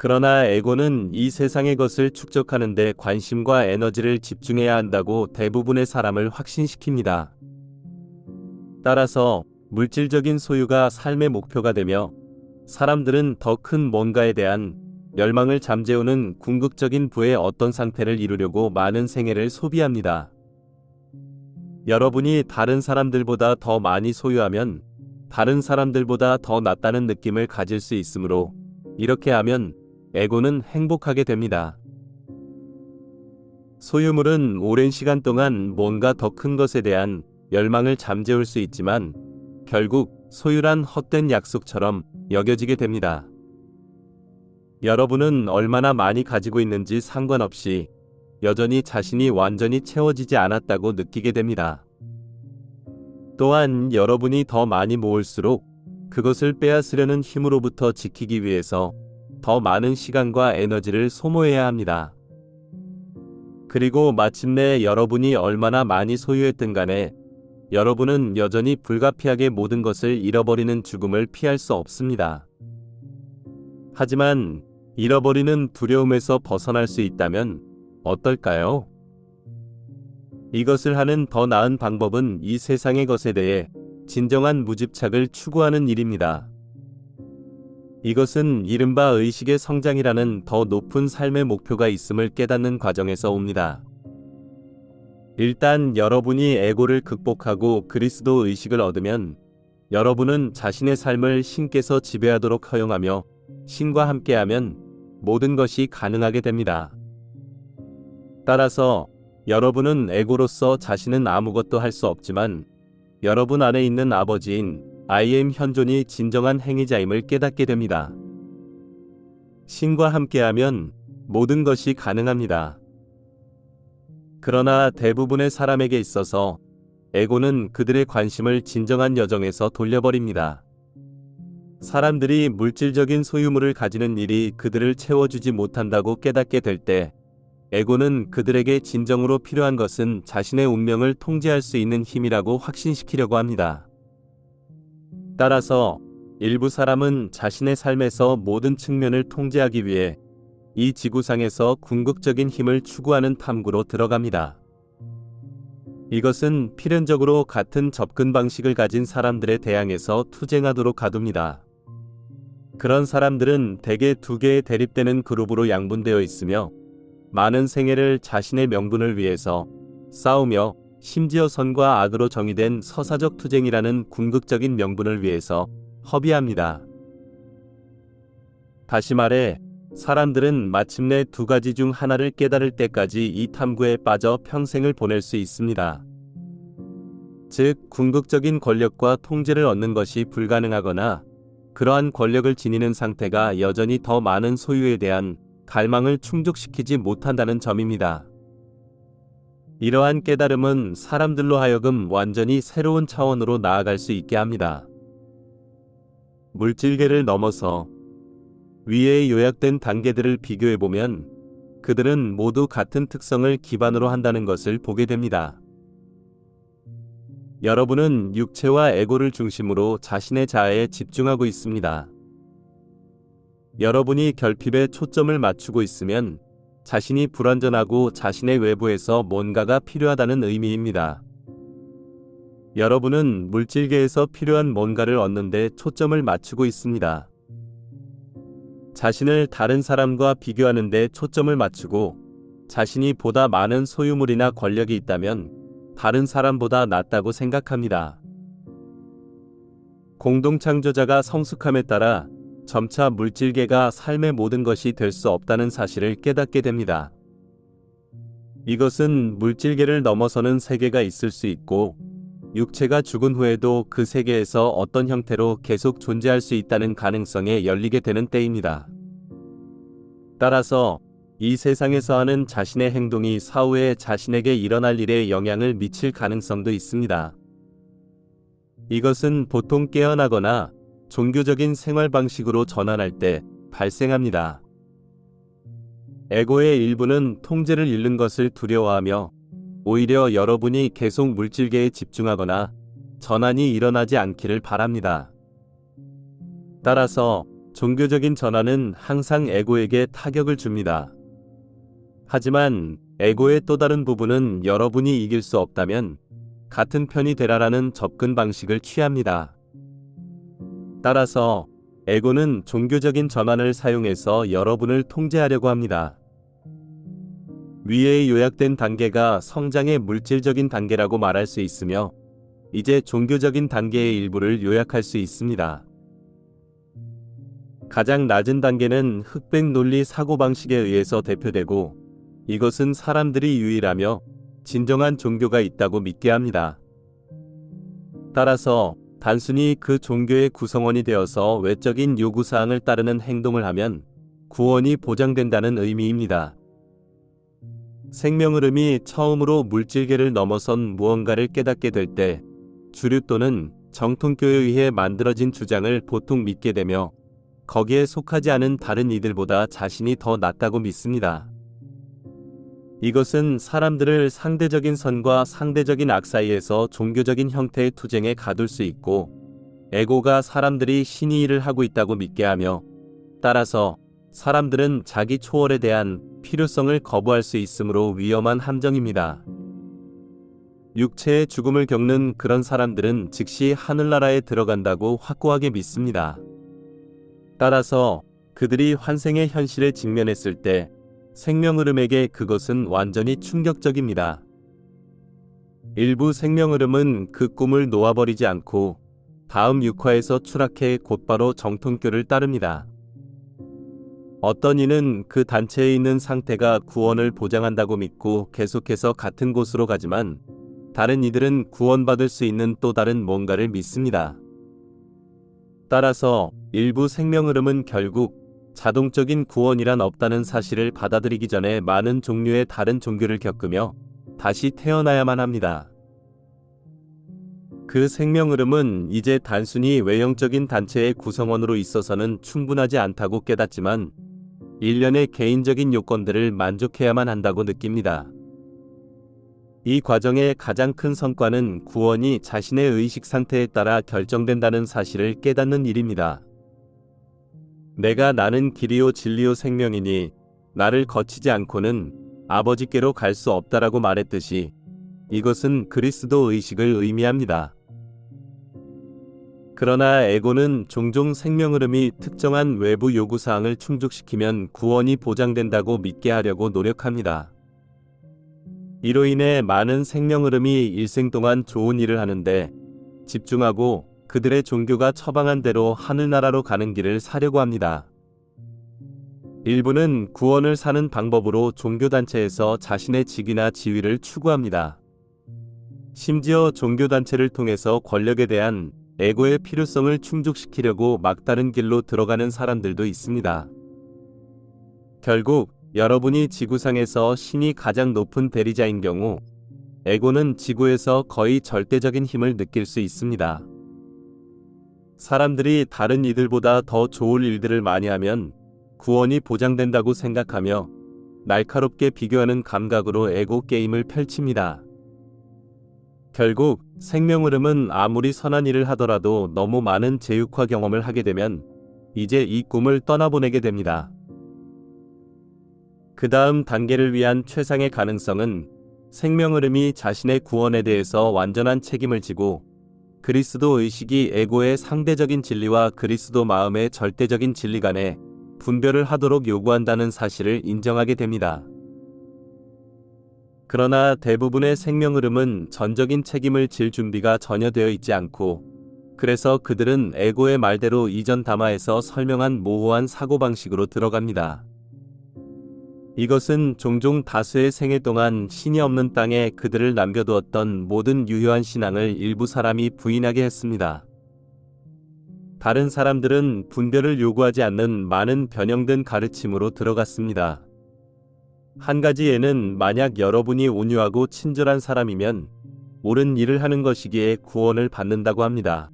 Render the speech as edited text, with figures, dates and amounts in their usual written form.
그러나 에고는 이 세상의 것을 축적하는 데 관심과 에너지를 집중해야 한다고 대부분의 사람을 확신시킵니다. 따라서 물질적인 소유가 삶의 목표가 되며 사람들은 더 큰 뭔가에 대한 열망을 잠재우는 궁극적인 부의 어떤 상태를 이루려고 많은 생애를 소비합니다. 여러분이 다른 사람들보다 더 많이 소유하면 다른 사람들보다 더 낫다는 느낌을 가질 수 있으므로 이렇게 하면 에고는 행복하게 됩니다. 소유물은 오랜 시간 동안 뭔가 더 큰 것에 대한 열망을 잠재울 수 있지만 결국 소유란 헛된 약속처럼 여겨지게 됩니다. 여러분은 얼마나 많이 가지고 있는지 상관없이 여전히 자신이 완전히 채워지지 않았다고 느끼게 됩니다. 또한 여러분이 더 많이 모을수록 그것을 빼앗으려는 힘으로부터 지키기 위해서 더 많은 시간과 에너지를 소모해야 합니다. 그리고 마침내 여러분이 얼마나 많이 소유했든 간에 여러분은 여전히 불가피하게 모든 것을 잃어버리는 죽음을 피할 수 없습니다. 하지만 잃어버리는 두려움에서 벗어날 수 있다면 어떨까요? 이것을 하는 더 나은 방법은 이 세상의 것에 대해 진정한 무집착을 추구하는 일입니다. 이것은 이른바 의식의 성장이라는 더 높은 삶의 목표가 있음을 깨닫는 과정에서 옵니다. 일단 여러분이 에고를 극복하고 그리스도 의식을 얻으면 여러분은 자신의 삶을 신께서 지배하도록 허용하며 신과 함께하면 모든 것이 가능하게 됩니다. 따라서 여러분은 에고로서 자신은 아무것도 할 수 없지만 여러분 안에 있는 아버지인 I am 현존이 진정한 행위자임을 깨닫게 됩니다. 신과 함께하면 모든 것이 가능합니다. 그러나 대부분의 사람에게 있어서 에고는 그들의 관심을 진정한 여정에서 돌려버립니다. 사람들이 물질적인 소유물을 가지는 일이 그들을 채워주지 못한다고 깨닫게 될 때 에고는 그들에게 진정으로 필요한 것은 자신의 운명을 통제할 수 있는 힘이라고 확신시키려고 합니다. 따라서 일부 사람은 자신의 삶에서 모든 측면을 통제하기 위해 이 지구상에서 궁극적인 힘을 추구하는 탐구로 들어갑니다. 이것은 필연적으로 같은 접근 방식을 가진 사람들에 대항해서 투쟁하도록 가둡니다. 그런 사람들은 대개 두 개의 대립되는 그룹으로 양분되어 있으며 많은 생애를 자신의 명분을 위해서 싸우며 심지어 선과 악으로 정의된 서사적 투쟁이라는 궁극적인 명분을 위해서 허비합니다. 다시 말해 사람들은 마침내 두 가지 중 하나를 깨달을 때까지 이 탐구에 빠져 평생을 보낼 수 있습니다. 즉, 궁극적인 권력과 통제를 얻는 것이 불가능하거나 그러한 권력을 지니는 상태가 여전히 더 많은 소유에 대한 갈망을 충족시키지 못한다는 점입니다. 이러한 깨달음은 사람들로 하여금 완전히 새로운 차원으로 나아갈 수 있게 합니다. 물질계를 넘어서 위에 요약된 단계들을 비교해보면 그들은 모두 같은 특성을 기반으로 한다는 것을 보게 됩니다. 여러분은 육체와 에고를 중심으로 자신의 자아에 집중하고 있습니다. 여러분이 결핍에 초점을 맞추고 있으면 자신이 불완전하고 자신의 외부에서 뭔가가 필요하다는 의미입니다. 여러분은 물질계에서 필요한 뭔가를 얻는 데 초점을 맞추고 있습니다. 자신을 다른 사람과 비교하는 데 초점을 맞추고 자신이 보다 많은 소유물이나 권력이 있다면 다른 사람보다 낫다고 생각합니다. 공동창조자가 성숙함에 따라 점차 물질계가 삶의 모든 것이 될 수 없다는 사실을 깨닫게 됩니다. 이것은 물질계를 넘어서는 세계가 있을 수 있고 육체가 죽은 후에도 그 세계에서 어떤 형태로 계속 존재할 수 있다는 가능성에 열리게 되는 때입니다. 따라서 이 세상에서 하는 자신의 행동이 사후에 자신에게 일어날 일에 영향을 미칠 가능성도 있습니다. 이것은 보통 깨어나거나 종교적인 생활 방식으로 전환할 때 발생합니다. 에고의 일부는 통제를 잃는 것을 두려워하며 오히려 여러분이 계속 물질계에 집중하거나 전환이 일어나지 않기를 바랍니다. 따라서 종교적인 전환은 항상 에고에게 타격을 줍니다. 하지만 에고의 또 다른 부분은 여러분이 이길 수 없다면 같은 편이 되라라는 접근 방식을 취합니다. 따라서 에고는 종교적인 전환을 사용해서 여러분을 통제하려고 합니다. 위에 요약된 단계가 성장의 물질적인 단계라고 말할 수 있으며, 이제 종교적인 단계의 일부를 요약할 수 있습니다. 가장 낮은 단계는 흑백 논리 사고방식에 의해서 대표되고, 이것은 사람들이 유일하며 진정한 종교가 있다고 믿게 합니다. 따라서 단순히 그 종교의 구성원이 되어서 외적인 요구사항을 따르는 행동을 하면 구원이 보장된다는 의미입니다. 생명 흐름이 처음으로 물질계를 넘어선 무언가를 깨닫게 될 때 주류 또는 정통교에 의해 만들어진 주장을 보통 믿게 되며 거기에 속하지 않은 다른 이들보다 자신이 더 낫다고 믿습니다. 이것은 사람들을 상대적인 선과 상대적인 악 사이에서 종교적인 형태의 투쟁에 가둘 수 있고, 에고가 사람들이 신이 일을 하고 있다고 믿게 하며, 따라서 사람들은 자기 초월에 대한 필요성을 거부할 수 있으므로 위험한 함정입니다. 육체의 죽음을 겪는 그런 사람들은 즉시 하늘나라에 들어간다고 확고하게 믿습니다. 따라서 그들이 환생의 현실에 직면했을 때 생명 흐름에게 그것은 완전히 충격적입니다. 일부 생명 흐름은 그 꿈을 놓아버리지 않고 다음 육화에서 추락해 곧바로 정통교를 따릅니다. 어떤 이는 그 단체에 있는 상태가 구원을 보장한다고 믿고 계속해서 같은 곳으로 가지만, 다른 이들은 구원받을 수 있는 또 다른 뭔가를 믿습니다. 따라서 일부 생명 흐름은 결국 자동적인 구원이란 없다는 사실을 받아들이기 전에 많은 종류의 다른 종교를 겪으며 다시 태어나야만 합니다. 그 생명 흐름은 이제 단순히 외형적인 단체의 구성원으로 있어서는 충분하지 않다고 깨닫지만 일련의 개인적인 요건들을 만족해야만 한다고 느낍니다. 이 과정의 가장 큰 성과는 구원이 자신의 의식 상태에 따라 결정된다는 사실을 깨닫는 일입니다. 나는 길이요 진리요 생명이니 나를 거치지 않고는 아버지께로 갈 수 없다라고 말했듯이 이것은 그리스도 의식을 의미합니다. 그러나 에고는 종종 생명 흐름이 특정한 외부 요구사항을 충족시키면 구원이 보장된다고 믿게 하려고 노력합니다. 이로 인해 많은 생명 흐름이 일생 동안 좋은 일을 하는데 집중하고 그들의 종교가 처방한 대로 하늘나라로 가는 길을 사려고 합니다. 일부는 구원을 사는 방법으로 종교단체에서 자신의 직위나 지위를 추구합니다. 심지어 종교단체를 통해서 권력에 대한 에고의 필요성을 충족시키려고 막다른 길로 들어가는 사람들도 있습니다. 결국 여러분이 지구상에서 신이 가장 높은 대리자인 경우 에고는 지구에서 거의 절대적인 힘을 느낄 수 있습니다. 사람들이 다른 이들보다 더 좋을 일들을 많이 하면 구원이 보장된다고 생각하며 날카롭게 비교하는 감각으로 에고 게임을 펼칩니다. 결국 생명 흐름은 아무리 선한 일을 하더라도 너무 많은 제육화 경험을 하게 되면 이제 이 꿈을 떠나보내게 됩니다. 그 다음 단계를 위한 최상의 가능성은 생명 흐름이 자신의 구원에 대해서 완전한 책임을 지고 그리스도 의식이 에고의 상대적인 진리와 그리스도 마음의 절대적인 진리 간에 분별을 하도록 요구한다는 사실을 인정하게 됩니다. 그러나 대부분의 생명 흐름은 전적인 책임을 질 준비가 전혀 되어 있지 않고, 그래서 그들은 에고의 말대로 이전 담화에서 설명한 모호한 사고방식으로 들어갑니다. 이것은 종종 다수의 생애 동안 신이 없는 땅에 그들을 남겨두었던 모든 유효한 신앙을 일부 사람이 부인하게 했습니다. 다른 사람들은 분별을 요구하지 않는 많은 변형된 가르침으로 들어갔습니다. 한 가지 예는 만약 여러분이 온유하고 친절한 사람이면 옳은 일을 하는 것이기에 구원을 받는다고 합니다.